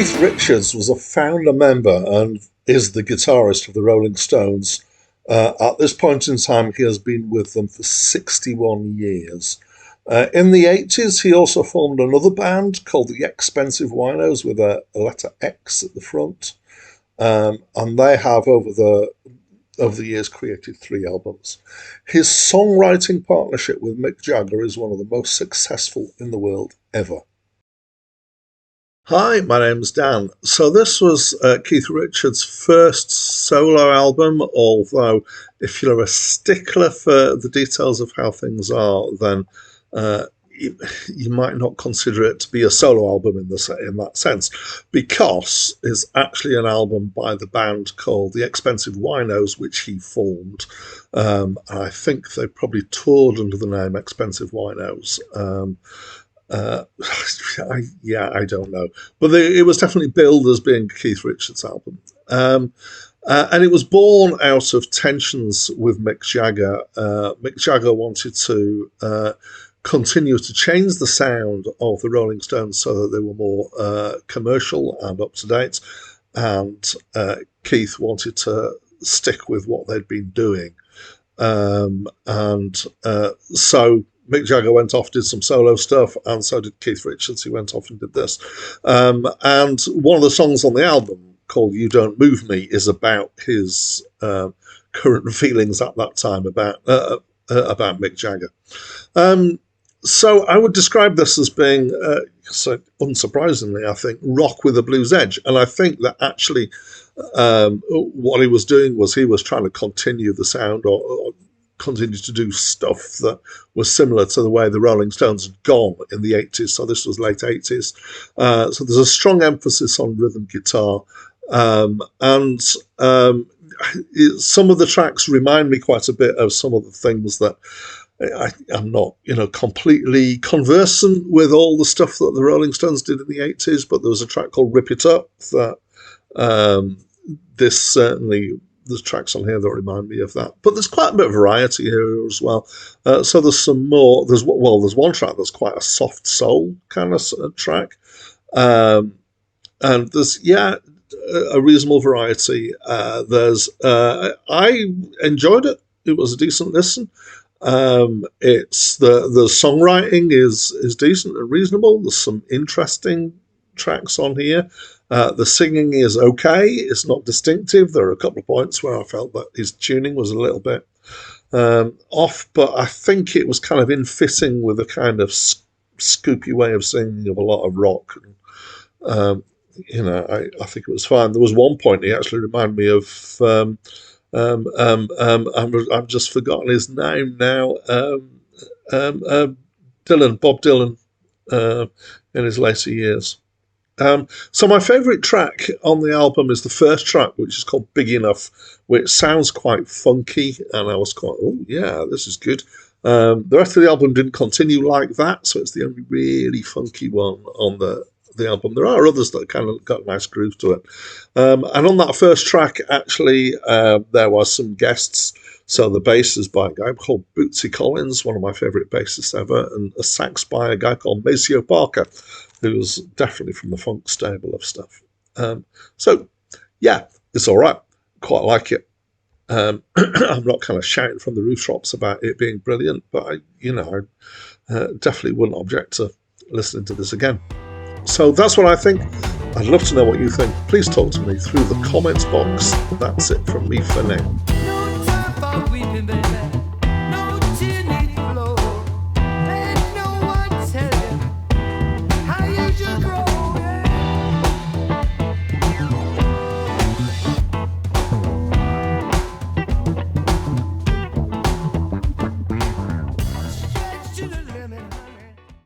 Keith Richards was a founder member and is the guitarist of the Rolling Stones. At this point in time, he has been with them for 61 years. In the 80s, he also formed another band called the Expensive Winos with a letter X at the front. And they have, over the years, created 3 albums. His songwriting partnership with Mick Jagger is one of the most successful in the world ever. Hi, my name's Dan. So this was Keith Richards' first solo album, although if you're a stickler for the details of how things are, then you might not consider it to be a solo album in that sense, because it's actually an album by the band called the Expensive Winos, which he formed. I think they probably toured under the name Expensive Winos. I don't know, but it was definitely billed as being Keith Richards' album, and it was born out of tensions with Mick Jagger. Mick Jagger wanted to continue to change the sound of the Rolling Stones so that they were more commercial and up to date, and Keith wanted to stick with what they'd been doing, so Mick Jagger went off, did some solo stuff, and so did Keith Richards. He went off and did this. And one of the songs on the album, called You Don't Move Me, is about his current feelings at that time about Mick Jagger. So I would describe this as being, so unsurprisingly, I think, rock with a blues edge. And I think that actually what he was doing was he was trying to continue the sound or continue to do stuff that was similar to the way the Rolling Stones had gone in the 80s. So this was late 80s. So there's a strong emphasis on rhythm guitar. And some of the tracks remind me quite a bit of some of the things that I'm not, completely conversant with all the stuff that the Rolling Stones did in the 80s, but there was a track called Rip It Up that there's tracks on here that remind me of that. But there's quite a bit of variety here as well. So there's some more. There's one track that's quite a soft soul kind of track. And there's, a reasonable variety. I enjoyed it. It was a decent listen. It's the songwriting is decent and reasonable. There's some interesting tracks on here. The singing is okay. It's not distinctive. There are a couple of points where I felt that his tuning was a little bit off, but I think it was kind of in fitting with a kind of scoopy way of singing of a lot of rock. I think it was fine. There was one point he actually reminded me of. I've just forgotten his name now. Bob Dylan, in his later years. So my favourite track on the album is the first track, which is called Big Enough, which sounds quite funky, and I was quite, this is good. The rest of the album didn't continue like that, so it's the only really funky one on the album. There are others that kind of got a nice groove to it. And on that first track, actually, there was some guests. So the bass is by a guy called Bootsy Collins, one of my favourite bassists ever, and a sax by a guy called Maceo Parker, who's definitely from the funk stable of stuff. It's all right. Quite like it. I'm not kind of shouting from the rooftops about it being brilliant, but I definitely wouldn't object to listening to this again. So that's what I think. I'd love to know what you think. Please talk to me through the comments box. That's it from me for now.